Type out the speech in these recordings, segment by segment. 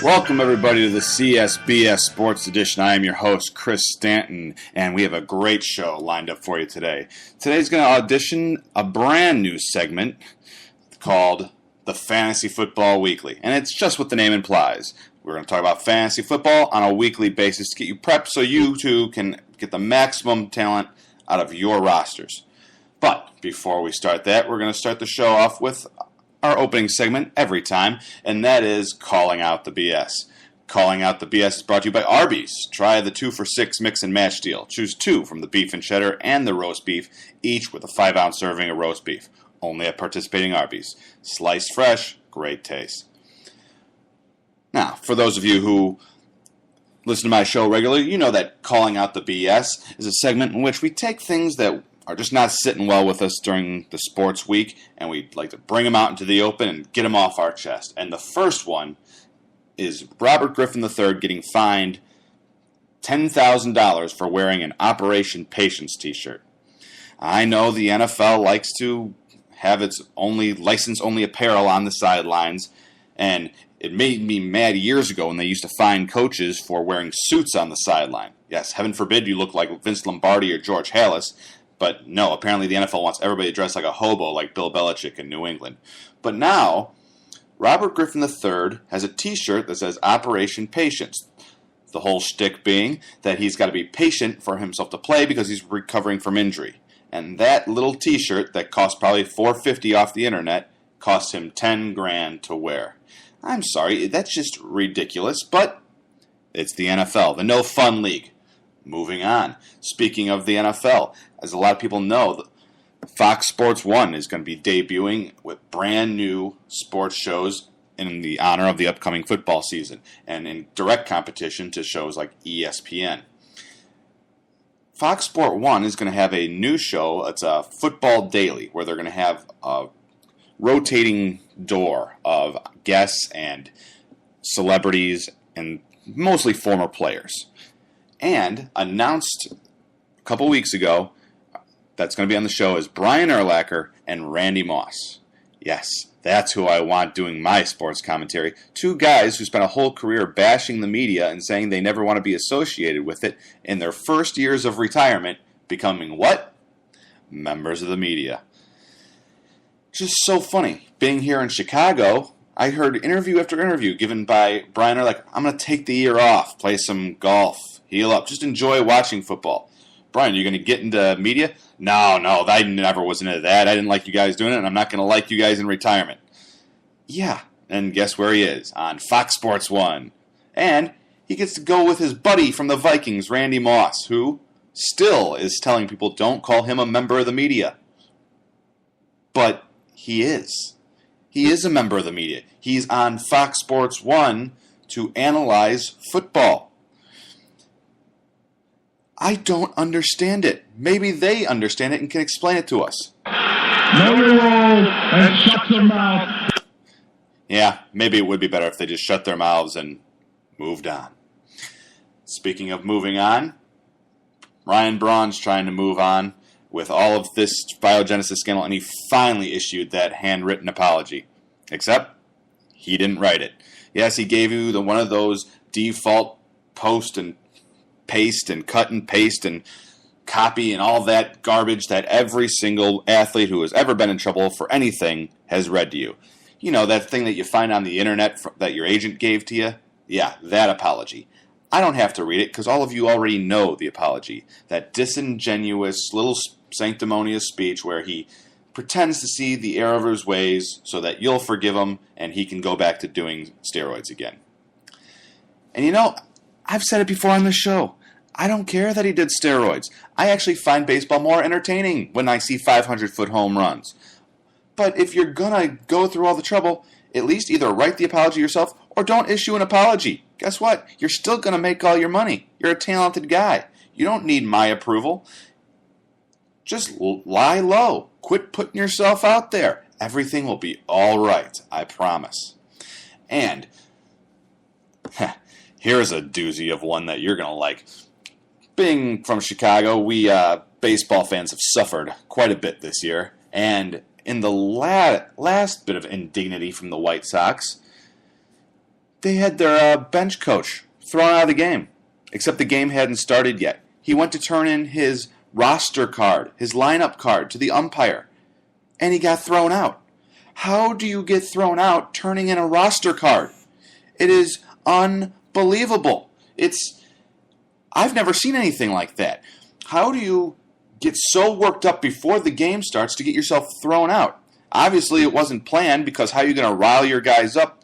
Welcome, everybody, to the CSBS Sports Edition. I am your host, Chris Stanton, and we have a great show lined up for you today. Today's going to audition a brand new segment called the Fantasy Football Weekly, and it's just what the name implies. We're going to talk about fantasy football on a weekly basis to get you prepped so you, too, can get the maximum talent out of your rosters. But before we start that, we're going to start the show off with our opening segment every time, and that is Calling Out the BS. Calling Out the BS is brought to you by Arby's. Try the 2-for-6 mix and match deal. Choose 2 from the beef and cheddar and the roast beef, each with a 5-ounce serving of roast beef. Only at participating Arby's. Sliced fresh, great taste. Now, for those of you who listen to my show regularly, you know that Calling Out the BS is a segment in which we take things that are just not sitting well with us during the sports week, and we'd like to bring them out into the open and get them off our chest. And the first one is Robert Griffin III getting fined $10,000 for wearing an Operation Patience t-shirt. I know the NFL likes to have its license-only apparel on the sidelines, and it made me mad years ago when they used to fine coaches for wearing suits on the sideline. Yes, heaven forbid you look like Vince Lombardi or George Halas. But no, apparently the NFL wants everybody to dress like a hobo like Bill Belichick in New England. But now, Robert Griffin III has a t-shirt that says Operation Patience. The whole shtick being that he's got to be patient for himself to play because he's recovering from injury. And that little t-shirt that cost probably $4.50 off the internet cost him $10,000 to wear. I'm sorry, that's just ridiculous, but it's the NFL, the no fun league. Moving on. Speaking of the NFL, as a lot of people know, Fox Sports 1 is going to be debuting with brand new sports shows in the honor of the upcoming football season and in direct competition to shows like ESPN. Fox Sport 1 is going to have a new show. It's a Football Daily, where they're going to have a rotating door of guests and celebrities and mostly former players. And announced a couple weeks ago that's going to be on the show is Brian Urlacher and Randy Moss. Yes, that's who I want doing my sports commentary. 2 guys who spent a whole career bashing the media and saying they never want to be associated with it in their first years of retirement, becoming what? Members of the media. Just so funny. Being here in Chicago, I heard interview after interview given by Brian Urlacher. I'm going to take the year off, play some golf, heal up, just enjoy watching football. Brian, you going to get into media? No, I never was into that. I didn't like you guys doing it, and I'm not going to like you guys in retirement. Yeah, and guess where he is? On Fox Sports 1. And he gets to go with his buddy from the Vikings, Randy Moss, who still is telling people don't call him a member of the media. But he is. He is a member of the media. He's on Fox Sports 1 to analyze football. I don't understand it. Maybe they understand it and can explain it to us. Know your role and shut your mouth. Yeah, maybe it would be better if they just shut their mouths and moved on. Speaking of moving on, Ryan Braun's trying to move on with all of this biogenesis scandal, and he finally issued that handwritten apology. Except, he didn't write it. Yes, he gave you one of those default post and paste and cut and paste and copy and all that garbage that every single athlete who has ever been in trouble for anything has read to you. You know, that thing that you find on the internet that your agent gave to you? Yeah, that apology. I don't have to read it because all of you already know the apology. That disingenuous little sanctimonious speech where he pretends to see the error of his ways so that you'll forgive him and he can go back to doing steroids again. And you know, I've said it before on the show. I don't care that he did steroids. I actually find baseball more entertaining when I see 500-foot home runs. But if you're going to go through all the trouble, at least either write the apology yourself or don't issue an apology. Guess what? You're still going to make all your money. You're a talented guy. You don't need my approval. Just lie low. Quit putting yourself out there. Everything will be all right, I promise. And here's a doozy of one that you're going to like. Being from Chicago, we baseball fans have suffered quite a bit this year. And in the last bit of indignity from the White Sox, they had their bench coach thrown out of the game, except the game hadn't started yet. He went to turn in his roster card, his lineup card, to the umpire, and he got thrown out. How do you get thrown out turning in a roster card? It is unbelievable. I've never seen anything like that. How do you get so worked up before the game starts to get yourself thrown out? Obviously, it wasn't planned, because how are you going to rile your guys up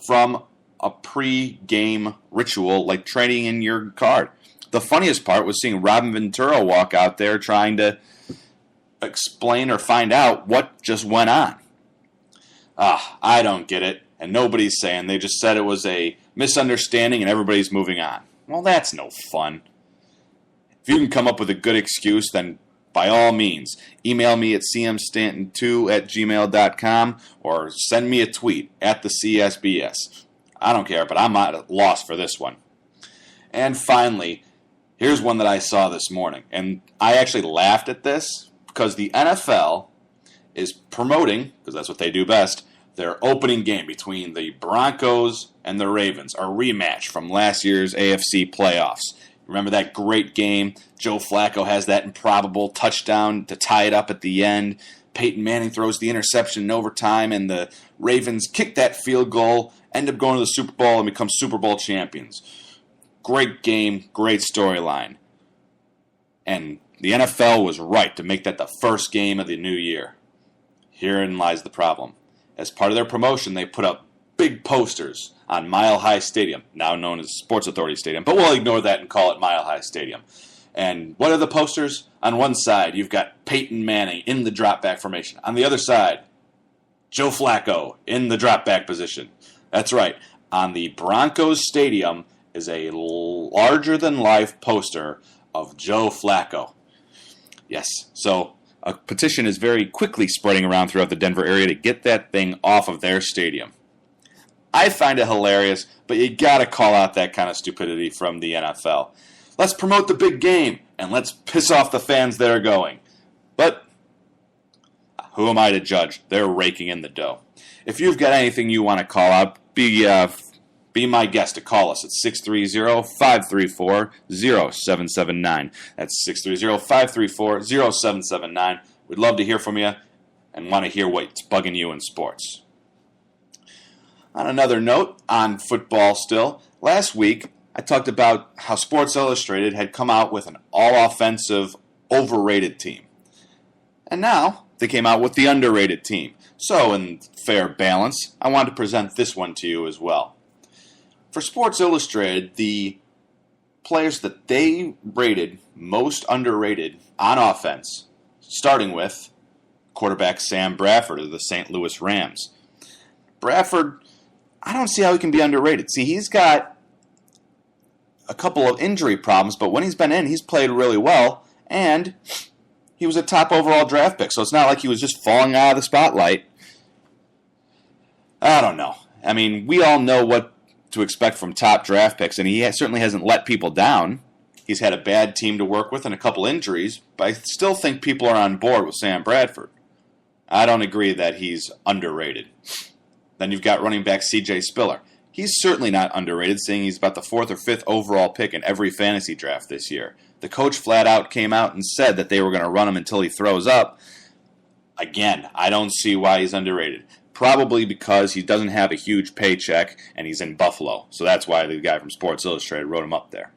from a pre-game ritual like trading in your card? The funniest part was seeing Robin Ventura walk out there trying to explain or find out what just went on. I don't get it, and nobody's saying. They just said it was a misunderstanding and everybody's moving on. Well, that's no fun. If you can come up with a good excuse, then by all means, email me at cmstanton2@gmail.com or send me a tweet at the CSBS. I don't care, but I'm at a loss for this one. And finally, here's one that I saw this morning, and I actually laughed at this because the NFL is promoting, because that's what they do best, their opening game between the Broncos and the Ravens, a rematch from last year's AFC playoffs. Remember that great game? Joe Flacco has that improbable touchdown to tie it up at the end. Peyton Manning throws the interception in overtime, and the Ravens kick that field goal, end up going to the Super Bowl, and become Super Bowl champions. Great game, great storyline. And the NFL was right to make that the first game of the new year. Herein lies the problem. As part of their promotion, they put up big posters on Mile High Stadium, now known as Sports Authority Stadium, but we'll ignore that and call it Mile High Stadium. And what are the posters? On one side, you've got Peyton Manning in the drop-back formation. On the other side, Joe Flacco in the drop-back position. That's right. On the Broncos Stadium is a larger-than-life poster of Joe Flacco. Yes, so a petition is very quickly spreading around throughout the Denver area to get that thing off of their stadium. I find it hilarious, but you gotta call out that kind of stupidity from the NFL. Let's promote the big game, and let's piss off the fans that are going. But who am I to judge? They're raking in the dough. If you've got anything you want to call out, be my guest to call us at 630-534-0779. That's 630-534-0779. We'd love to hear from you and want to hear what's bugging you in sports. On another note, on football still, last week I talked about how Sports Illustrated had come out with an all-offensive, overrated team. And now they came out with the underrated team. So, in fair balance, I wanted to present this one to you as well. For Sports Illustrated, the players that they rated most underrated on offense, starting with quarterback Sam Bradford of the St. Louis Rams. Bradford, I don't see how he can be underrated. See, he's got a couple of injury problems, but when he's been in, he's played really well, and he was a top overall draft pick, so it's not like he was just falling out of the spotlight. I don't know. I mean, we all know what to expect from top draft picks, and he certainly hasn't let people down. He's had a bad team to work with and a couple injuries, but I still think people are on board with Sam Bradford. I don't agree that he's underrated. Then you've got running back C.J. Spiller. He's certainly not underrated, seeing he's about the 4th or 5th overall pick in every fantasy draft this year. The coach flat out came out and said that they were going to run him until he throws up. Again, I don't see why he's underrated. Probably because he doesn't have a huge paycheck and he's in Buffalo. So that's why the guy from Sports Illustrated wrote him up there.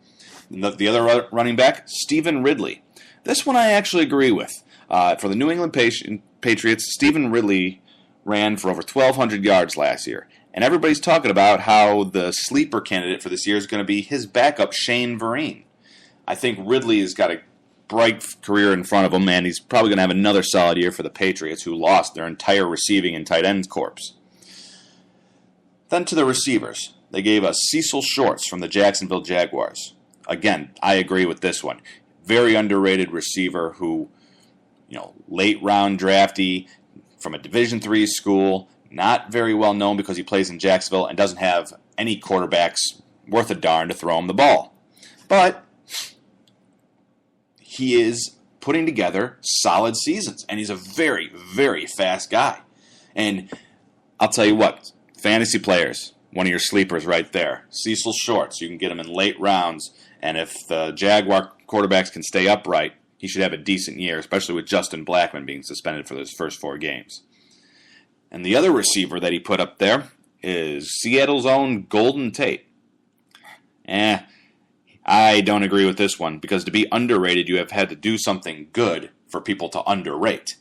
The other running back, Stephen Ridley. This one I actually agree with. For the New England Patriots, Stephen Ridley ran for over 1,200 yards last year. And everybody's talking about how the sleeper candidate for this year is going to be his backup, Shane Vereen. I think Ridley has got a bright career in front of him, and he's probably going to have another solid year for the Patriots, who lost their entire receiving and tight end corps. Then to the receivers. They gave us Cecil Shorts from the Jacksonville Jaguars. Again, I agree with this one. Very underrated receiver who, late round draftee from a Division III school, not very well known because he plays in Jacksonville and doesn't have any quarterbacks worth a darn to throw him the ball. But he is putting together solid seasons. And he's a very, very fast guy. And I'll tell you what, fantasy players, one of your sleepers right there, Cecil Shorts. You can get him in late rounds. And if the Jaguar quarterbacks can stay upright, he should have a decent year, especially with Justin Blackmon being suspended for those first 4 games. And the other receiver that he put up there is Seattle's own Golden Tate. I don't agree with this one, because to be underrated, you have had to do something good for people to underrate.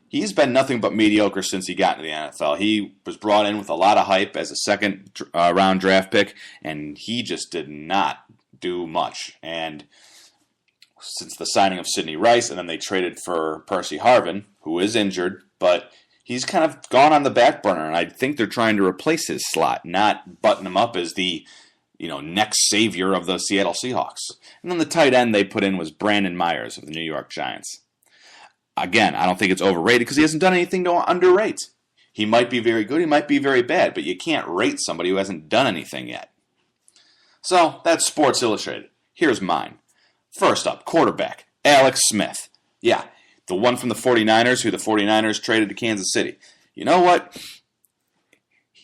He's been nothing but mediocre since he got into the NFL. He was brought in with a lot of hype as a second-round draft pick, and he just did not do much. And since the signing of Sidney Rice, and then they traded for Percy Harvin, who is injured, but he's kind of gone on the back burner, and I think they're trying to replace his slot, not button him up as the next savior of the Seattle Seahawks. And then the tight end they put in was Brandon Myers of the New York Giants. Again, I don't think it's overrated because he hasn't done anything to underrate. He might be very good, he might be very bad, but you can't rate somebody who hasn't done anything yet. So, that's Sports Illustrated. Here's mine. First up, quarterback, Alex Smith. Yeah, the one from the 49ers who the 49ers traded to Kansas City. You know what?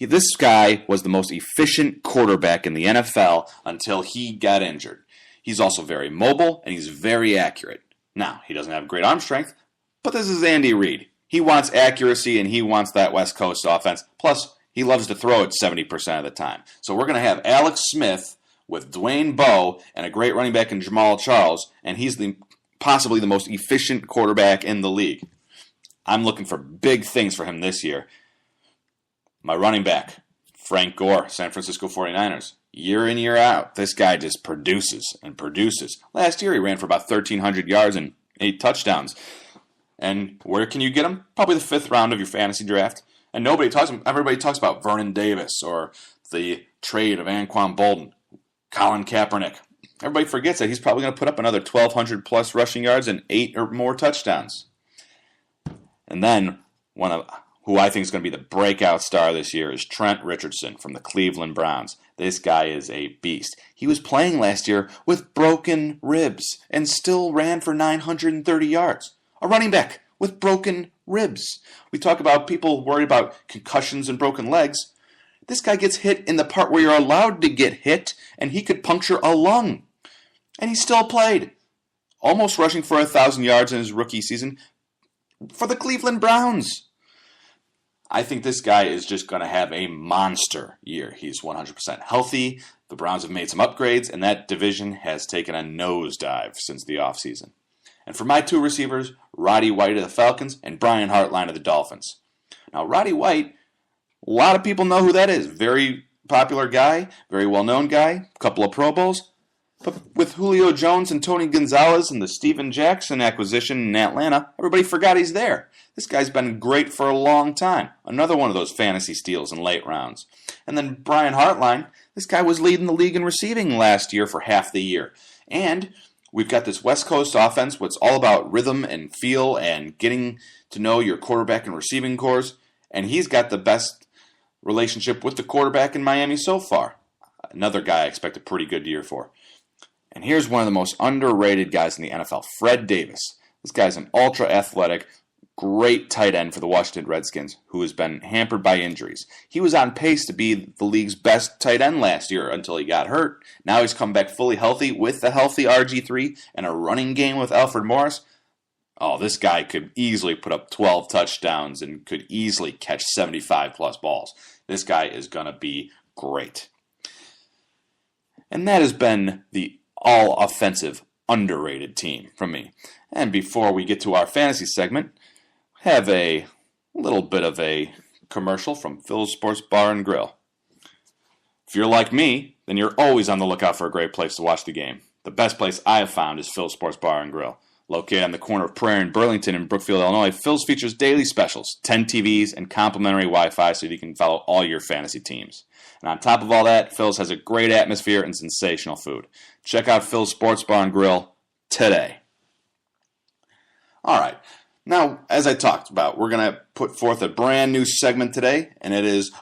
This guy was the most efficient quarterback in the NFL until he got injured. He's also very mobile, and he's very accurate. Now, he doesn't have great arm strength, but this is Andy Reid. He wants accuracy, and he wants that West Coast offense. Plus, he loves to throw it 70% of the time. So we're going to have Alex Smith with Dwayne Bowe and a great running back in Jamal Charles, and he's possibly the most efficient quarterback in the league. I'm looking for big things for him this year. My running back, Frank Gore, San Francisco 49ers. Year in, year out, this guy just produces and produces. Last year he ran for about 1,300 yards and 8 touchdowns. And where can you get him? Probably the 5th round of your fantasy draft. And everybody talks about Vernon Davis or the trade of Anquan Bolden, Colin Kaepernick. Everybody forgets that he's probably going to put up another 1,200 plus rushing yards and 8 or more touchdowns. And then who I think is going to be the breakout star this year is Trent Richardson from the Cleveland Browns. This guy is a beast. He was playing last year with broken ribs and still ran for 930 yards. A running back with broken ribs. We talk about people worried about concussions and broken legs. This guy gets hit in the part where you're allowed to get hit, and he could puncture a lung. And he still played. Almost rushing for 1,000 yards in his rookie season for the Cleveland Browns. I think this guy is just going to have a monster year. He's 100% healthy. The Browns have made some upgrades, and that division has taken a nosedive since the offseason. And for my 2 receivers, Roddy White of the Falcons and Brian Hartline of the Dolphins. Now, Roddy White, a lot of people know who that is. Very popular guy, very well-known guy, a couple of Pro Bowls. But with Julio Jones and Tony Gonzalez and the Steven Jackson acquisition in Atlanta, everybody forgot he's there. This guy's been great for a long time. Another one of those fantasy steals in late rounds. And then Brian Hartline, this guy was leading the league in receiving last year for half the year. And we've got this West Coast offense, what's all about rhythm and feel and getting to know your quarterback and receiving cores. And he's got the best relationship with the quarterback in Miami so far. Another guy I expect a pretty good year for. And here's one of the most underrated guys in the NFL, Fred Davis. This guy's an ultra-athletic, great tight end for the Washington Redskins who has been hampered by injuries. He was on pace to be the league's best tight end last year until he got hurt. Now he's come back fully healthy with the healthy RG3 and a running game with Alfred Morris. Oh, this guy could easily put up 12 touchdowns and could easily catch 75-plus balls. This guy is going to be great. And that has been the all-offensive, underrated team from me. And before we get to our fantasy segment, have a little bit of a commercial from Phil's Sports Bar and Grill. If you're like me, then you're always on the lookout for a great place to watch the game. The best place I have found is Phil's Sports Bar and Grill. Located on the corner of Prairie and Burlington in Brookfield, Illinois, Phil's features daily specials, 10 TVs, and complimentary Wi-Fi so you can follow all your fantasy teams. And on top of all that, Phil's has a great atmosphere and sensational food. Check out Phil's Sports Bar and Grill today. All right. Now, as I talked about, we're going to put forth a brand new segment today, and it is